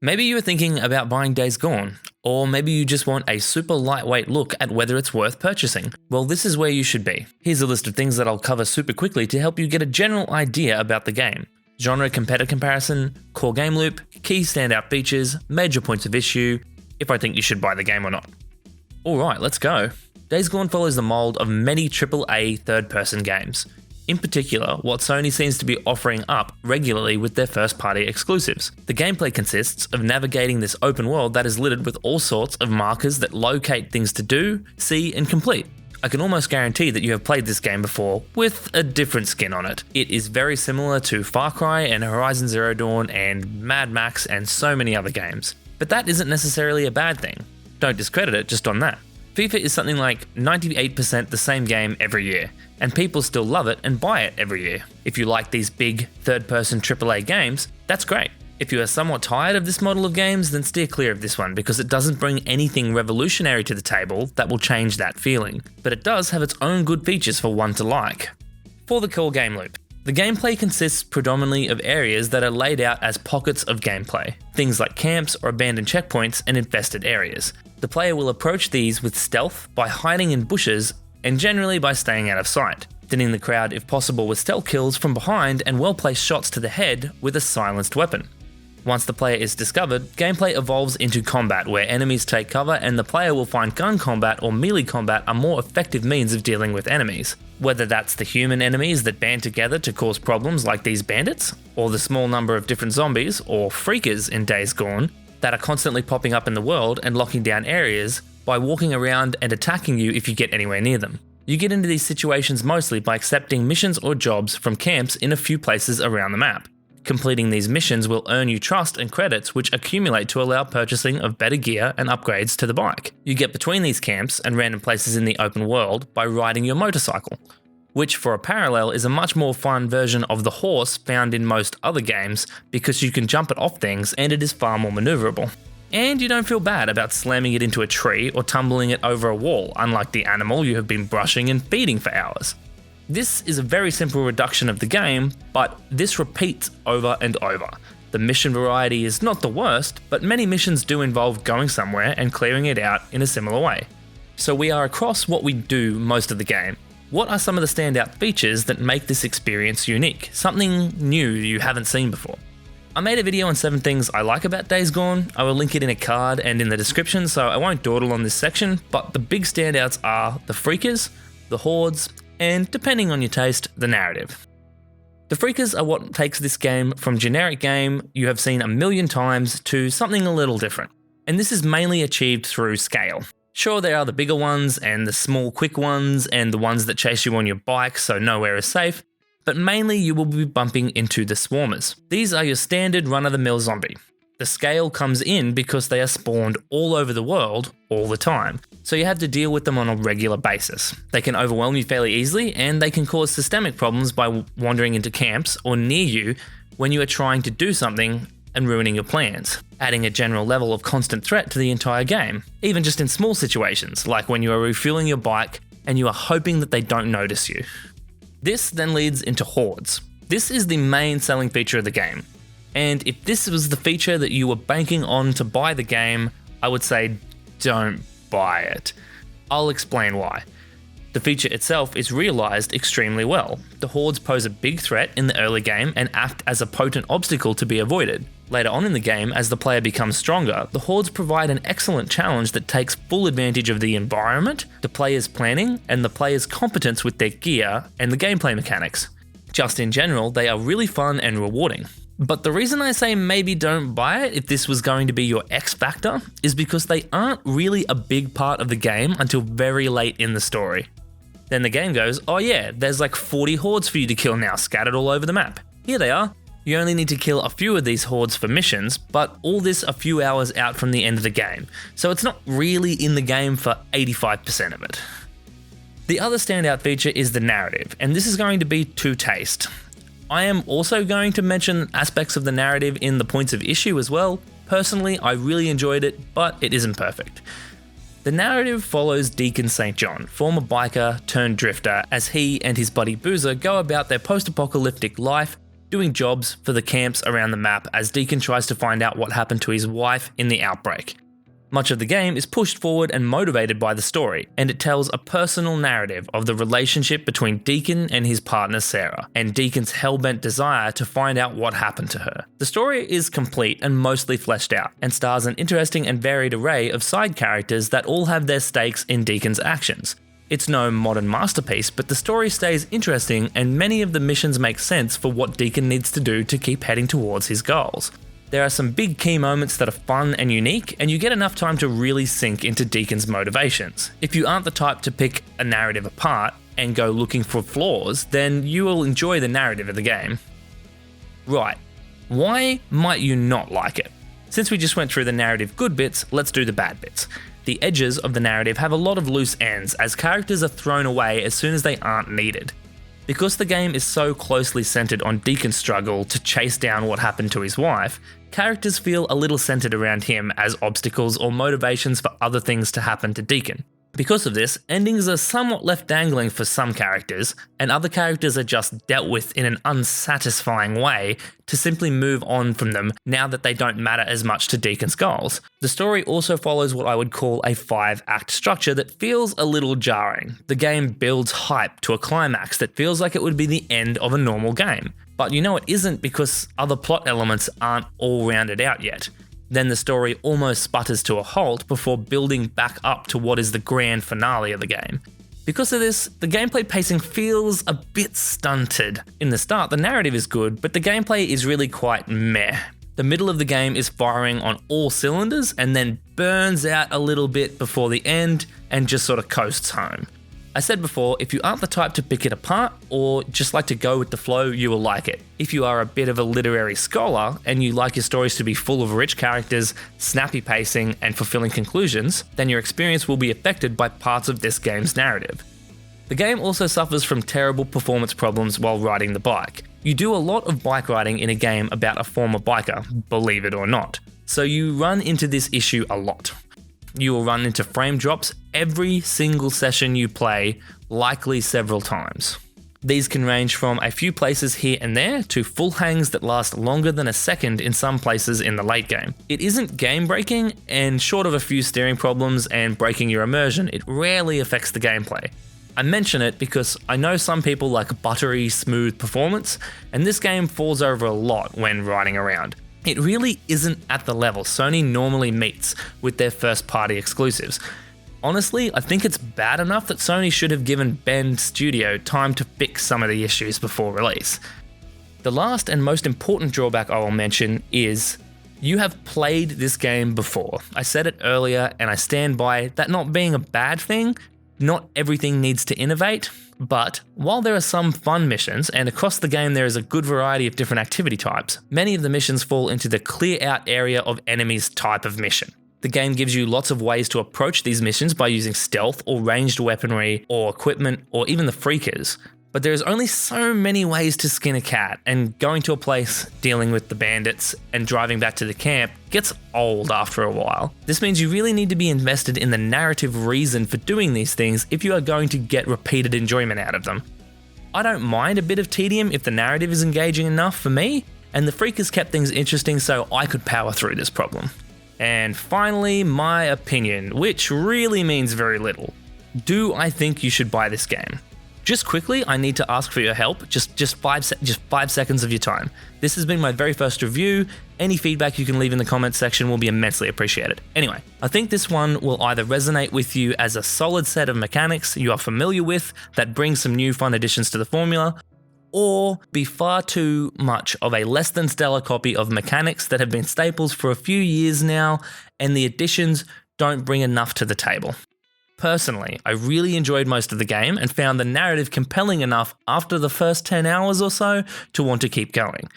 Maybe you were thinking about buying Days Gone, or maybe you just want a super lightweight look at whether it's worth purchasing. Well, this is where you should be. Here's a list of things that I'll cover super quickly to help you get a general idea about the game. Genre competitor comparison, core game loop, key standout features, major points of issue, if I think you should buy the game or not. Alright, let's go. Days Gone follows the mold of many AAA third-person games. In particular, what Sony seems to be offering up regularly with their first-party exclusives. The gameplay consists of navigating this open world that is littered with all sorts of markers that locate things to do, see, and complete. I can almost guarantee that you have played this game before, with a different skin on it. It is very similar to Far Cry and Horizon Zero Dawn and Mad Max and so many other games. But that isn't necessarily a bad thing. Don't discredit it just on that. FIFA is something like 98% the same game every year, and people still love it and buy it every year. If you like these big, third-person AAA games, that's great. If you are somewhat tired of this model of games, then steer clear of this one because it doesn't bring anything revolutionary to the table that will change that feeling. But it does have its own good features for one to like. For the core game loop. The gameplay consists predominantly of areas that are laid out as pockets of gameplay, things like camps or abandoned checkpoints and infested areas. The player will approach these with stealth by hiding in bushes and generally by staying out of sight, thinning the crowd if possible with stealth kills from behind and well-placed shots to the head with a silenced weapon. Once the player is discovered, gameplay evolves into combat where enemies take cover and the player will find gun combat or melee combat a more effective means of dealing with enemies. Whether that's the human enemies that band together to cause problems like these bandits, or the small number of different zombies, or freakers in Days Gone, that are constantly popping up in the world and locking down areas by walking around and attacking you if you get anywhere near them. You get into these situations mostly by accepting missions or jobs from camps in a few places around the map. Completing these missions will earn you trust and credits which accumulate to allow purchasing of better gear and upgrades to the bike. You get between these camps and random places in the open world by riding your motorcycle, which for a parallel is a much more fun version of the horse found in most other games because you can jump it off things and it is far more maneuverable. And you don't feel bad about slamming it into a tree or tumbling it over a wall, unlike the animal you have been brushing and feeding for hours. This is a very simple reduction of the game, but this repeats over and over. The mission variety is not the worst, but many missions do involve going somewhere and clearing it out in a similar way. So we are across what we do most of the game. What are some of the standout features that make this experience unique? Something new you haven't seen before? I made a video on 7 things I like about Days Gone. I will link it in a card and in the description, so I won't dawdle on this section, but the big standouts are the freakers, the hordes, and depending on your taste, the narrative. The freakers are what takes this game from generic game you have seen a million times to something a little different. And this is mainly achieved through scale. Sure, there are the bigger ones and the small quick ones and the ones that chase you on your bike so nowhere is safe, but mainly you will be bumping into the swarmers. These are your standard run-of-the-mill zombie. The scale comes in because they are spawned all over the world all the time, so you have to deal with them on a regular basis. They can overwhelm you fairly easily and they can cause systemic problems by wandering into camps or near you when you are trying to do something and ruining your plans, adding a general level of constant threat to the entire game, even just in small situations like when you are refueling your bike and you are hoping that they don't notice you. This then leads into hordes. This is the main selling feature of the game. And if this was the feature that you were banking on to buy the game, I would say don't buy it. I'll explain why. The feature itself is realised extremely well. The hordes pose a big threat in the early game and act as a potent obstacle to be avoided. Later on in the game, as the player becomes stronger, the hordes provide an excellent challenge that takes full advantage of the environment, the player's planning, and the player's competence with their gear and the gameplay mechanics. Just in general, they are really fun and rewarding. But the reason I say maybe don't buy it if this was going to be your X factor is because they aren't really a big part of the game until very late in the story. Then the game goes, oh yeah, there's like 40 hordes for you to kill now scattered all over the map. Here they are. You only need to kill a few of these hordes for missions, but all this a few hours out from the end of the game, so it's not really in the game for 85% of it. The other standout feature is the narrative, and this is going to be to taste. I am also going to mention aspects of the narrative in the points of issue as well. Personally, I really enjoyed it, but it isn't perfect. The narrative follows Deacon St. John, former biker turned drifter, as he and his buddy Boozer go about their post-apocalyptic life doing jobs for the camps around the map as Deacon tries to find out what happened to his wife in the outbreak. Much of the game is pushed forward and motivated by the story, and it tells a personal narrative of the relationship between Deacon and his partner Sarah, and Deacon's hell-bent desire to find out what happened to her. The story is complete and mostly fleshed out, and stars an interesting and varied array of side characters that all have their stakes in Deacon's actions. It's no modern masterpiece, but the story stays interesting and many of the missions make sense for what Deacon needs to do to keep heading towards his goals. There are some big key moments that are fun and unique, and you get enough time to really sink into Deacon's motivations. If you aren't the type to pick a narrative apart and go looking for flaws, then you will enjoy the narrative of the game. Right, why might you not like it? Since we just went through the narrative good bits, let's do the bad bits. The edges of the narrative have a lot of loose ends, as characters are thrown away as soon as they aren't needed. Because the game is so closely centered on Deacon's struggle to chase down what happened to his wife, characters feel a little centered around him as obstacles or motivations for other things to happen to Deacon. Because of this, endings are somewhat left dangling for some characters, and other characters are just dealt with in an unsatisfying way to simply move on from them now that they don't matter as much to Deacon's goals. The story also follows what I would call a 5-act structure that feels a little jarring. The game builds hype to a climax that feels like it would be the end of a normal game. But you know it isn't because other plot elements aren't all rounded out yet. Then the story almost sputters to a halt before building back up to what is the grand finale of the game. Because of this, the gameplay pacing feels a bit stunted. In the start, the narrative is good, but the gameplay is really quite meh. The middle of the game is firing on all cylinders and then burns out a little bit before the end and just sort of coasts home. I said before, if you aren't the type to pick it apart or just like to go with the flow, you will like it. If you are a bit of a literary scholar and you like your stories to be full of rich characters, snappy pacing, and fulfilling conclusions, then your experience will be affected by parts of this game's narrative. The game also suffers from terrible performance problems while riding the bike. You do a lot of bike riding in a game about a former biker, believe it or not, so you run into this issue a lot. You will run into frame drops every single session you play, likely several times. These can range from a few places here and there to full hangs that last longer than a second in some places in the late game. It isn't game breaking, and short of a few steering problems and breaking your immersion, it rarely affects the gameplay. I mention it because I know some people like buttery, smooth performance, and this game falls over a lot when riding around. It really isn't at the level Sony normally meets with their first-party exclusives. Honestly, I think it's bad enough that Sony should have given Bend Studio time to fix some of the issues before release. The last and most important drawback I will mention is you have played this game before. I said it earlier and I stand by that not being a bad thing. Not everything needs to innovate, but while there are some fun missions, and across the game there is a good variety of different activity types, many of the missions fall into the clear out area of enemies type of mission. The game gives you lots of ways to approach these missions by using stealth or ranged weaponry or equipment or even the freakers. But there's only so many ways to skin a cat, and going to a place, dealing with the bandits, and driving back to the camp gets old after a while. This means you really need to be invested in the narrative reason for doing these things if you are going to get repeated enjoyment out of them. I don't mind a bit of tedium if the narrative is engaging enough for me, and the freakers kept things interesting so I could power through this problem. And finally, my opinion, which really means very little. Do I think you should buy this game? Just quickly, I need to ask for your help, just 5 seconds of your time. This has been my very first review. Any feedback you can leave in the comments section will be immensely appreciated. Anyway, I think this one will either resonate with you as a solid set of mechanics you are familiar with that brings some new fun additions to the formula, or be far too much of a less than stellar copy of mechanics that have been staples for a few years now, and the additions don't bring enough to the table. Personally, I really enjoyed most of the game and found the narrative compelling enough after the first 10 hours or so to want to keep going.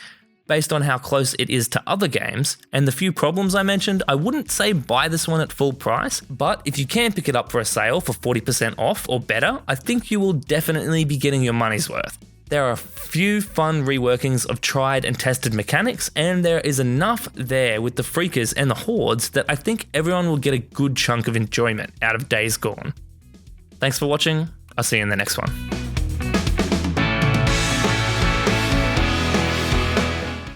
Based on how close it is to other games and the few problems I mentioned, I wouldn't say buy this one at full price, but if you can pick it up for a sale for 40% off or better, I think you will definitely be getting your money's worth. There are a few fun reworkings of tried and tested mechanics, and there is enough there with the freakers and the hordes that I think everyone will get a good chunk of enjoyment out of Days Gone. Thanks for watching, I'll see you in the next one.